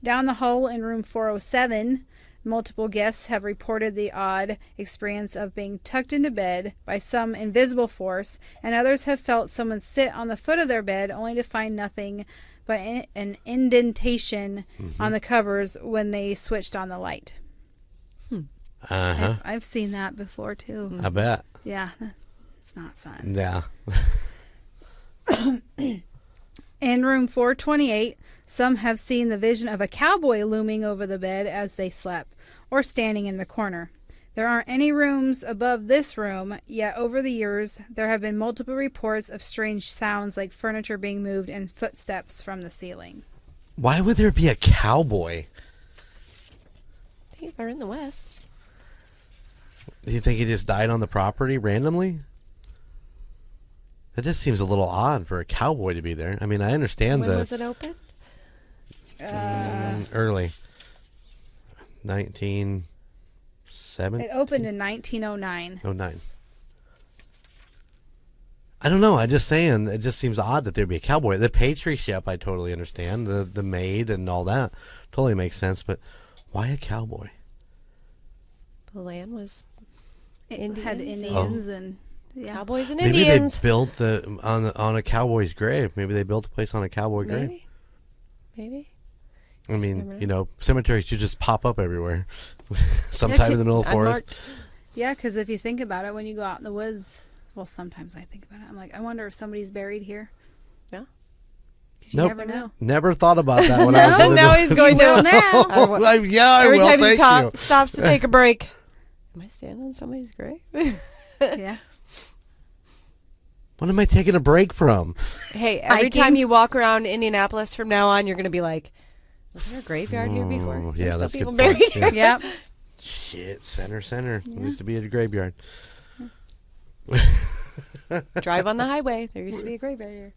Down the hall in room 407, multiple guests have reported the odd experience of being tucked into bed by some invisible force, and others have felt someone sit on the foot of their bed only to find nothing but an indentation on the covers when they switched on the light. Uh-huh. I've seen that before, too. I bet. Yeah, it's not fun. Yeah. In room 428, some have seen the vision of a cowboy looming over the bed as they slept, or standing in the corner. There aren't any rooms above this room, yet over the years there have been multiple reports of strange sounds like furniture being moved and footsteps from the ceiling. Why would there be a cowboy? I think they're in the West. Do you think he just died on the property randomly? That just seems a little odd for a cowboy to be there. I mean, I understand When was it open? Early. 1907? It opened in 1909. 09. I don't know. I'm just saying, it just seems odd that there'd be a cowboy. The Patriot ship, I totally understand. The maid and all that totally makes sense. But why a cowboy? The land was It had Indians and... Yeah. Cowboys and Maybe Indians. they built on a cowboy's grave. Maybe they built a place on a cowboy grave. Maybe. I mean, cemeteries should just pop up everywhere. Sometime in the middle of the forest. Yeah, because if you think about it, when you go out in the woods, well, sometimes I think about it. I'm like, I wonder if somebody's buried here. Yeah. Because you never know. Never thought about that when I was in the Now he's going Well, to. now. Every will. time he Thank you. stops to take a break. Am I standing on somebody's grave? Yeah. What am I taking a break from? Hey, every time you walk around Indianapolis from now on, you're going to be like, was there a graveyard here before? Yeah, There's that's still good people point. buried here. Yep. Shit, center. There used to be a graveyard. Drive on the highway. There used to be a graveyard here.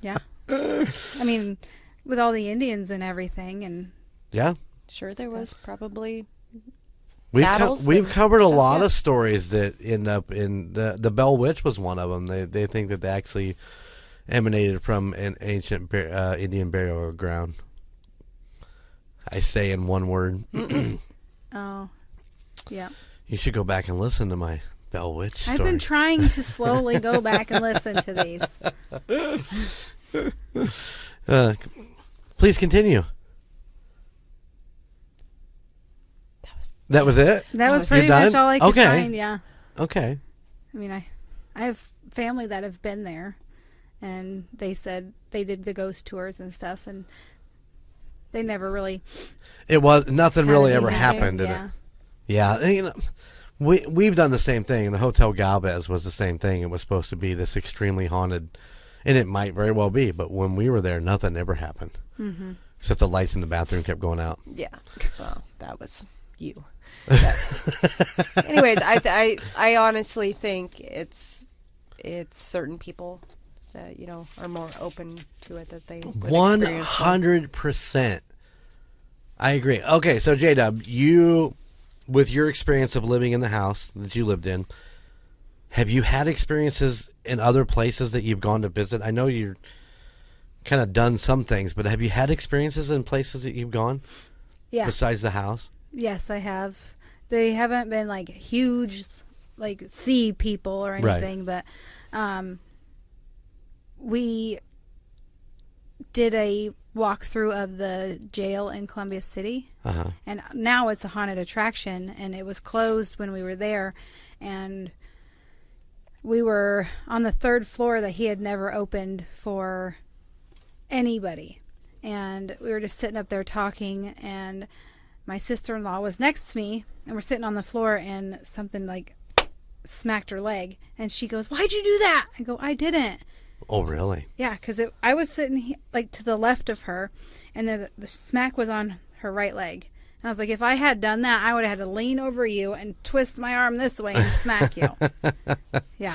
Yeah. I mean, with all the Indians and everything, and Yeah. Sure, there was probably We've battles we've and covered a stuff, lot yeah. of stories that end up in the Bell Witch was one of them. They think that they actually emanated from an ancient Indian burial ground. I say in one word. oh, yeah. You should go back and listen to my Bell Witch story. I've been trying to slowly go back and listen to these. Please continue. That was it? That was You're pretty much done? all I could Okay. find, yeah. Okay. I mean, I have family that have been there, and they said they did the ghost tours and stuff, and they never really... It was nothing really ever anything happened, did yeah. it? Yeah, you know, we've done the same thing. The Hotel Galvez was the same thing. It was supposed to be this extremely haunted, and it might very well be. But when we were there, nothing ever happened, except the lights in the bathroom kept going out. Yeah. Well, that was you. Anyways, I honestly think it's certain people that are more open to it that they would experience 100%. I agree. Okay, so JDub, you, with your experience of living in the house that you lived in, have you had experiences in other places that you've gone to visit? I know you've kind of done some things, but have you had experiences in places that you've gone? Yeah. Besides the house? Yes, I have. They haven't been like huge, like sea people or anything, but we did a walkthrough of the jail in Columbia City, and now it's a haunted attraction, and it was closed when we were there, and we were on the 3rd floor that he had never opened for anybody, and we were just sitting up there talking, and my sister-in-law was next to me, and we're sitting on the floor, and something like smacked her leg, and she goes, "Why'd you do that?" I go, "I didn't." Oh, really? Yeah, because I was sitting like to the left of her, and the smack was on her right leg. And I was like, if I had done that, I would have had to lean over you and twist my arm this way and smack you. Yeah.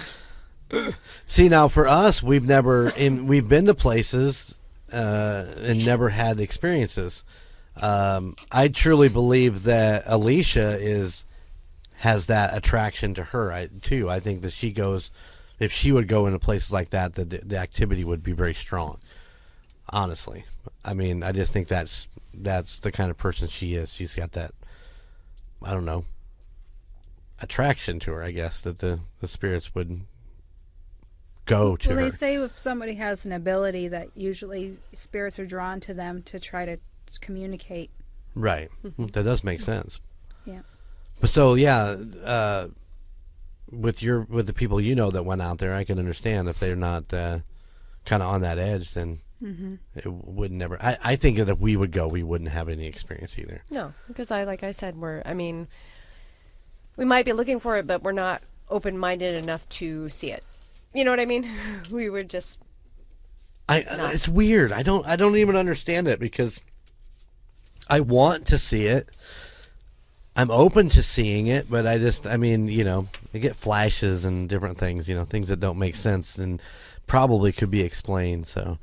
See, now for us, we've been to places and never had experiences. I truly believe that Alicia has that attraction to her too. I think that if she would go into places like that, the activity would be very strong. Honestly, I mean, I just think that's the kind of person she is. She's got that, I don't know, attraction to her. I guess that the spirits would go to her. Well, they say if somebody has an ability, that usually spirits are drawn to them to try to communicate. Right. That does make sense. Yeah. But so yeah, with the people that went out there, I can understand if they're not kind of on that edge, then it would never. I think that if we would go, we wouldn't have any experience either. No, because like I said, we might be looking for it, but we're not open-minded enough to see it. You know what I mean? We would just. It's weird. I don't even understand it because I want to see it. I'm open to seeing it, but I get flashes and different things, things that don't make sense and probably could be explained. So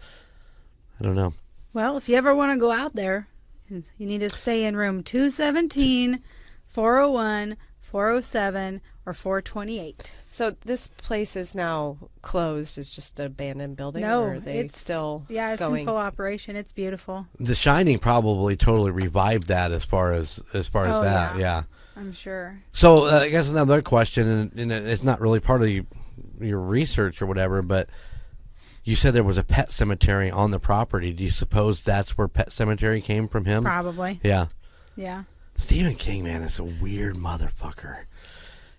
I don't know. Well, if you ever want to go out there, you need to stay in room 217, 401, 407, or 428. So this place is now closed. It's just an abandoned building? No, or are they still it's going? in full operation. It's beautiful. The Shining probably totally revived that as far as that. Yeah. I'm sure. So I guess another question, and it's not really part of your research or whatever, but you said there was a pet cemetery on the property. Do you suppose that's where Pet Cemetery came from him? Probably. Yeah. Yeah. Stephen King, man, is a weird motherfucker.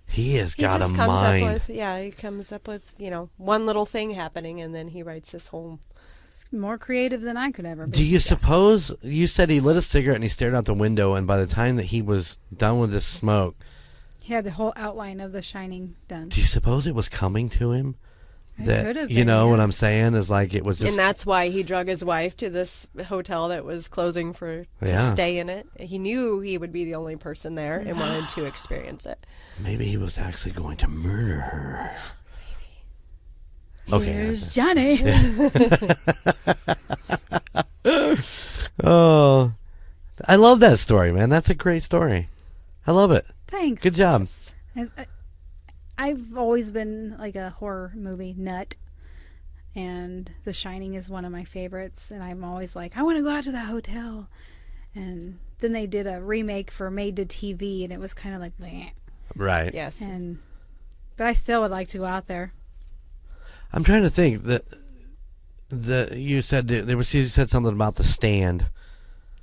He has got a mind. He comes up with, one little thing happening, and then he writes this whole... It's more creative than I could ever be. Do you suppose, you said he lit a cigarette and he stared out the window, and by the time that he was done with his smoke... He had the whole outline of The Shining done. Do you suppose it was coming to him? It could have been, you know what I'm saying? Is like it was just... And that's why he drug his wife to this hotel that was closing to stay in it. He knew he would be the only person there and wanted to experience it. Maybe he was actually going to murder her. Okay. Here's Johnny. Oh, I love that story, man. That's a great story. I love it. Thanks. Good job. I've always been like a horror movie nut, and The Shining is one of my favorites, and I'm always like, I want to go out to that hotel. And then they did a remake for Made to TV, and it was kind of like, bleh. Right. Yes. But I still would like to go out there. I'm trying to think that you said you said something about The Stand.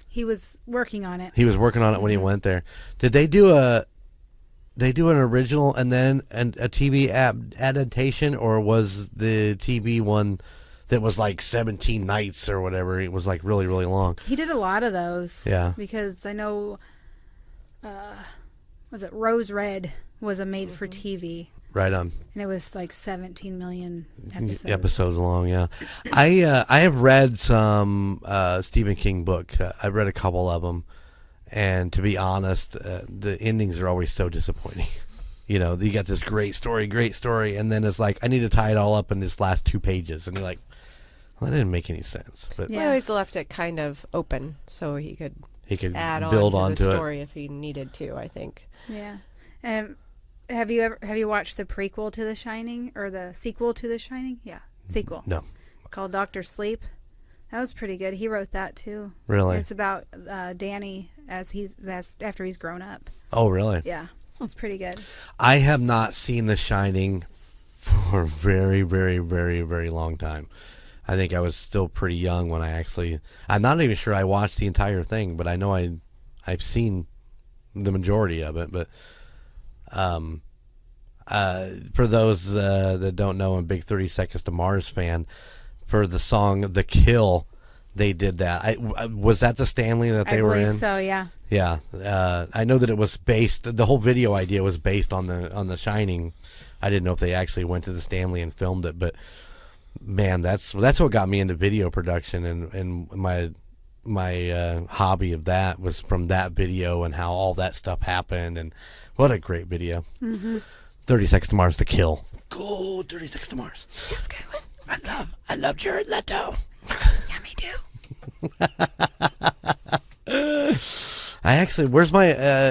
He was working on it. He was working on it when he went there. Did they do an original and then a TV adaptation, or was the TV one that was like 17 nights or whatever? It was like really, really long. He did a lot of those. Yeah. Because I know, was it Rose Red was a made for TV. Right on. And it was like 17 million episodes long. Yeah. I have read some Stephen King book. I've read a couple of them. And to be honest, the endings are always so disappointing. You got this great story, and then it's like, I need to tie it all up in this last 2 pages. And you're like, well, that didn't make any sense. But I always left it kind of open so he could add build on to the it. story if he needed to, I think. Yeah. Have you watched the prequel to The Shining, or the sequel to The Shining? Yeah, sequel. No. Called Dr. Sleep. That was pretty good. He wrote that too. Really? It's about Danny after he's grown up. Oh, really? Yeah, it's pretty good. I have not seen The Shining for a very, very, very, very long time. I think I was still pretty young when I'm not even sure I watched the entire thing, but I know I've seen the majority of it. But for those that don't know, I'm a big 30 Seconds to Mars fan. For the song "The Kill," they did that. Was that the Stanley that they were in? So yeah. Yeah, I know that it was based. The whole video idea was based on the Shining. I didn't know if they actually went to the Stanley and filmed it, but man, that's what got me into video production. And my hobby of that was from that video and how all that stuff happened, and what a great video. 30 Seconds to Mars, The Kill. Go 30 Seconds to Mars. That's good one. I love Jared Leto. Yeah, me too. I actually, where's my?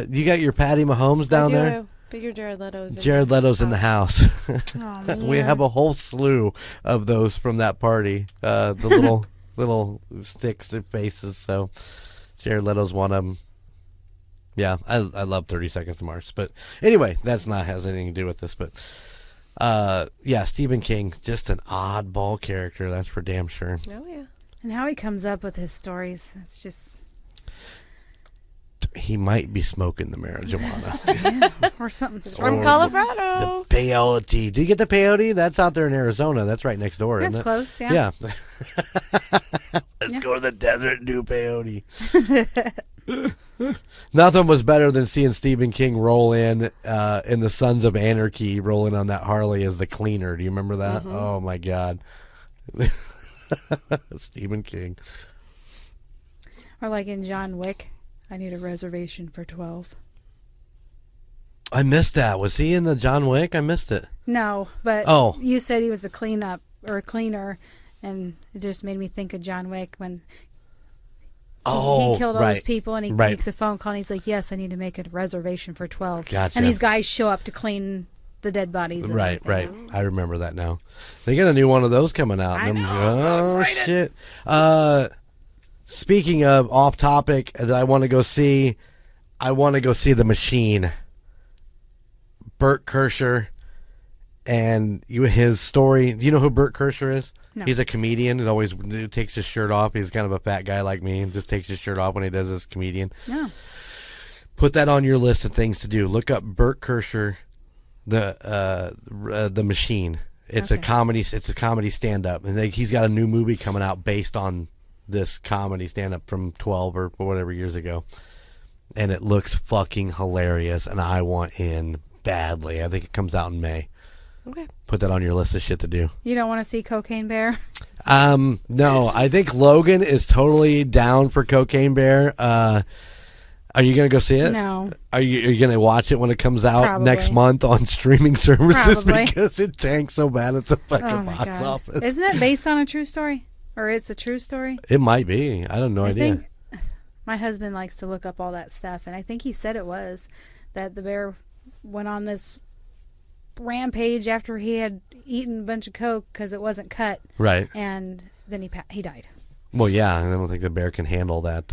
You got your Patty Mahomes down there? But your Jared Leto's In the house. Oh, man. We have a whole slew of those from that party. The little sticks and faces. So Jared Leto's one of them. Yeah, I love 30 Seconds to Mars. But anyway, that's not has anything to do with this. But yeah, Stephen King, just an oddball character. That's for damn sure. Oh yeah. And how he comes up with his stories, it's just... He might be smoking the marijuana. Yeah, or something. From Colorado. The peyote. Do you get the peyote? That's out there in Arizona. That's right next door, That's isn't it? close, yeah. Let's go to the desert and do peyote. Nothing was better than seeing Stephen King roll in the Sons of Anarchy, rolling on that Harley as the cleaner. Do you remember that? Mm-hmm. Oh, my God. Stephen King. Or like in John Wick, I need a reservation for 12. I missed that. Was he in the John Wick? I missed it. No, but Oh. you said he was the cleaner, and it just made me think of John Wick when he killed all those people, and he makes a phone call, and he's like, yes, I need to make a reservation for 12. Gotcha. And these guys show up to clean the dead bodies. and Right. everything. I remember that now. They got a new one of those coming out. I know, Oh, shit. Speaking of off topic that I want to go see The Machine. Bert Kreischer and his story. Do you know who Bert Kreischer is? No. He's a comedian and always takes his shirt off. He's kind of a fat guy like me and just takes his shirt off when he does his comedian. No. Put that on your list of things to do. Look up Bert Kreischer, the Machine. It's a comedy. It's a comedy stand up, and he's got a new movie coming out based on this comedy stand up from 12 or whatever years ago, and it looks fucking hilarious. And I want in badly. I think it comes out in May. Okay. Put that on your list of shit to do. You don't want to see Cocaine Bear? No, I think Logan is totally down for Cocaine Bear. Are you going to go see it? No. Are you going to watch it when it comes out Probably. next month on streaming services? Probably. Because it tanks so bad at the fucking Oh my box God. office. Isn't it based on a true story? Or it's a true story? It might be. I have no I idea. think my husband likes to look up all that stuff, and I think he said it was that the bear went on this rampage after he had eaten a bunch of coke because it wasn't cut, Right. and then he died. Well, yeah, I don't think the bear can handle that,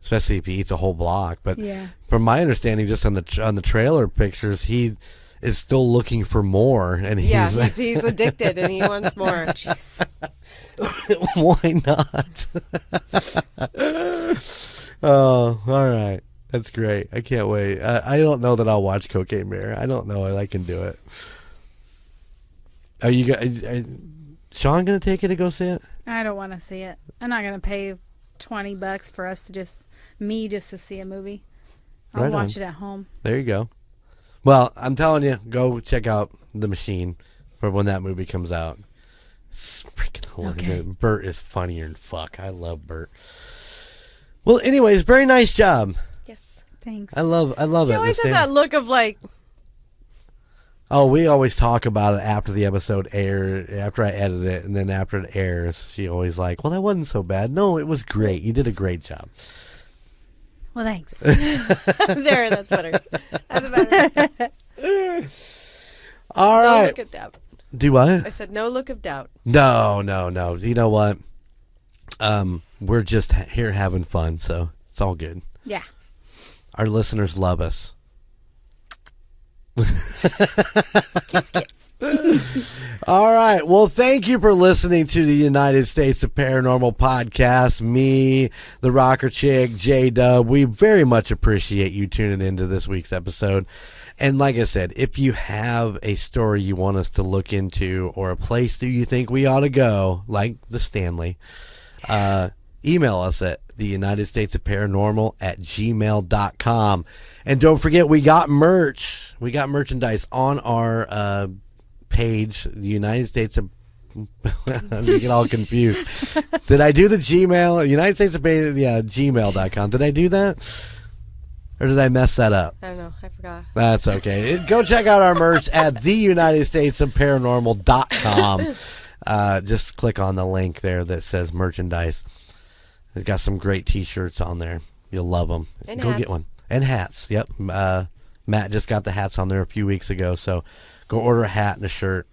especially if he eats a whole block. But Yeah. from my understanding, just on the trailer pictures, he is still looking for more, and he's addicted and he wants more. Jeez. why not? Oh, all right. That's great. I can't wait. I don't know that I'll watch Cocaine Bear. I don't know if I can do it. Are you guys? Sean gonna take you to go see it? I don't want to see it. I'm not going to pay $20 for us to just to see a movie. I'll Right watch on. it at home. There you go. Well, I'm telling you, go check out The Machine for when that movie comes out. It's freaking hilarious. Okay. Bert is funnier than fuck. I love Bert. Well, anyways, very nice job. Yes. Thanks. I love She it. always Miss has Dan. that look of like, Oh, we always talk about it after the episode after I edit it, and then after it airs, she always like, well, that wasn't so bad. No, it was great. You did a great job. Well, thanks. there, that's better. That's better. All No right. look of doubt. Do what? I said no look of doubt. No. You know what? We're just here having fun, so it's all good. Yeah. Our listeners love us. Kiss, kiss. All right. Well, thank you for listening to the United States of Paranormal podcast. Me, the Rocker Chick, JDub. We very much appreciate you tuning into this week's episode. And like I said, if you have a story you want us to look into or a place that you think we ought to go, like the Stanley, email us at the United States of Paranormal at gmail.com. And don't forget, we got merch. We got merchandise on our page, the United States of You get all confused. Did I do the Gmail? United States of gmail.com. Did I do that? Or did I mess that up? I don't know. I forgot. That's okay. Go check out our merch at theunitedstatesofparanormal.com. Just click on the link there that says merchandise. It's got some great T-shirts on there. You'll love them. And go hats. get one. And hats. Yep. Matt just got the hats on there a few weeks ago, so go order a hat and a shirt.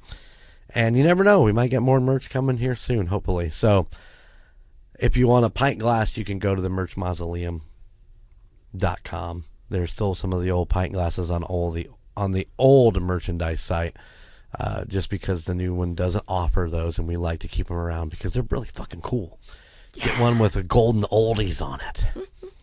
And you never know. We might get more merch coming here soon, hopefully. So if you want a pint glass, you can go to the merchmausoleum.com. There's still some of the old pint glasses on the old merchandise site, just because the new one doesn't offer those, and we like to keep them around because they're really fucking cool. Get one with a golden oldies on it.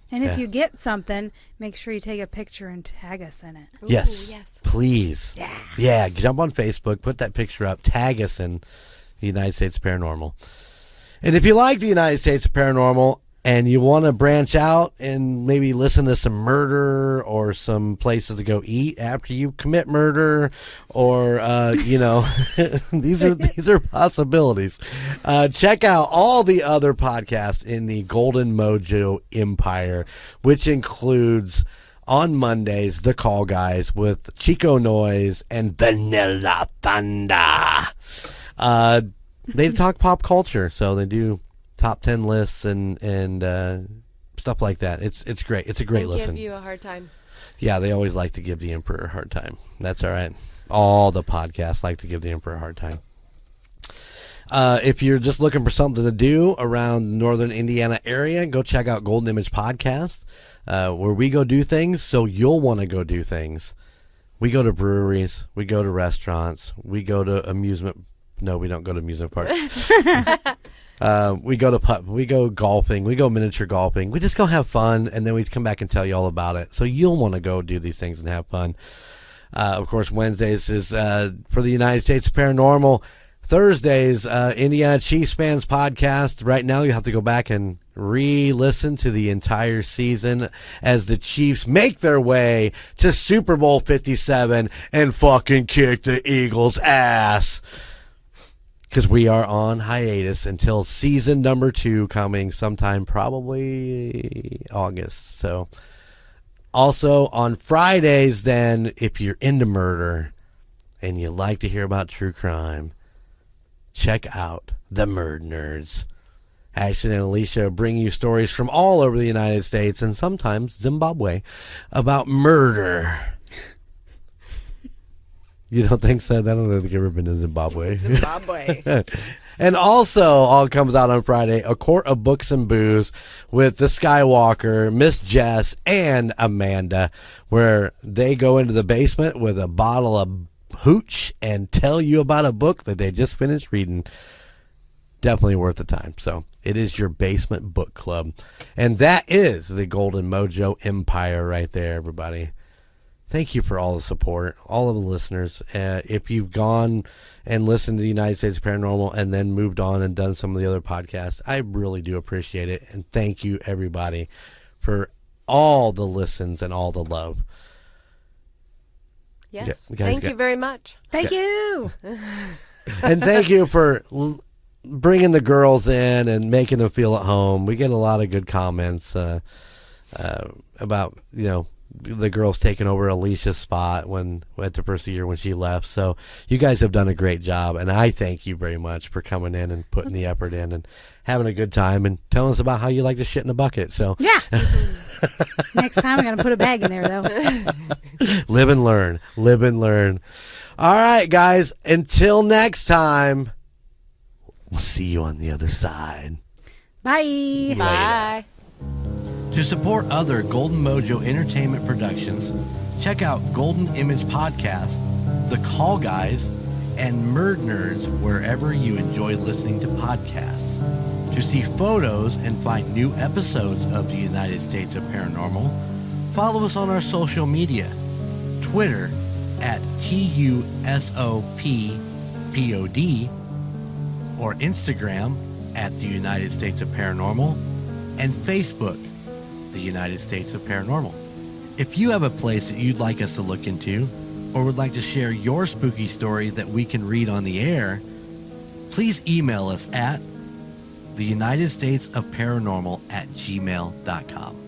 And if you get something, make sure you take a picture and tag us in it. Ooh, Yes. yes. Please. Yeah. Jump on Facebook, put that picture up, tag us in the United States Paranormal. And if you like the United States Paranormal and you want to branch out and maybe listen to some murder or some places to go eat after you commit murder, or these are possibilities. Check out all the other podcasts in the Golden Mojo Empire, which includes on Mondays The Call Guys with Chico Noise and Vanilla Thunder. They talk pop culture, so they do top 10 lists and stuff like that. It's great. It's a great listen. Give you a hard time. Yeah, they always like to give the Emperor a hard time. That's all right. All the podcasts like to give the Emperor a hard time. If you're just looking for something to do around the northern Indiana area, go check out Golden Image Podcast, where we go do things so you'll want to go do things. We go to breweries. We go to restaurants. We go to amusement. No, we don't go to amusement parks. We go golfing, we go miniature golfing, we just go have fun, and then we come back and tell you all about it. So you'll want to go do these things and have fun. Of course, Wednesdays is for the United States Paranormal. Thursdays, Indiana Chiefs fans podcast. Right now, you have to go back and re-listen to the entire season as the Chiefs make their way to Super Bowl 57 and fucking kick the Eagles' ass. Because we are on hiatus until season number 2 coming sometime probably August. So also on Fridays then, if you're into murder and you like to hear about true crime, check out the Murd Nerds. Ashton and Alicia bring you stories from all over the United States and sometimes Zimbabwe about murder. You don't think so? I don't think I've ever been to Zimbabwe. And also, all comes out on Friday, A Court of Books and Booze with the Skywalker, Miss Jess, and Amanda, where they go into the basement with a bottle of hooch and tell you about a book that they just finished reading. Definitely worth the time. So it is your basement book club. And that is the Golden Mojo Empire right there, everybody. Thank you for all the support, all of the listeners. If you've gone and listened to the United States Paranormal and then moved on and done some of the other podcasts, I really do appreciate it. And thank you, everybody, for all the listens and all the love. Yes. Thank you very much. Thank you. And thank you for bringing the girls in and making them feel at home. We get a lot of good comments about, the girls taking over Alicia's spot at the first year when she left. So you guys have done a great job, and I thank you very much for coming in and putting the effort in and having a good time and telling us about how you like to shit in a bucket. So yeah. Next time I'm going to put a bag in there, though. Live and learn. Live and learn. All right, guys. Until next time, we'll see you on the other side. Bye. Bye. To support other Golden Mojo Entertainment productions, check out Golden Image Podcast, The Call Guys, and Murd Nerds wherever you enjoy listening to podcasts. To see photos and find new episodes of the United States of Paranormal, follow us on our social media. Twitter at TUSOPPOD, or Instagram at the United States of Paranormal, and Facebook, the United States of Paranormal. If you have a place that you'd like us to look into, or would like to share your spooky story that we can read on the air, please email us at the United States of Paranormal at gmail.com.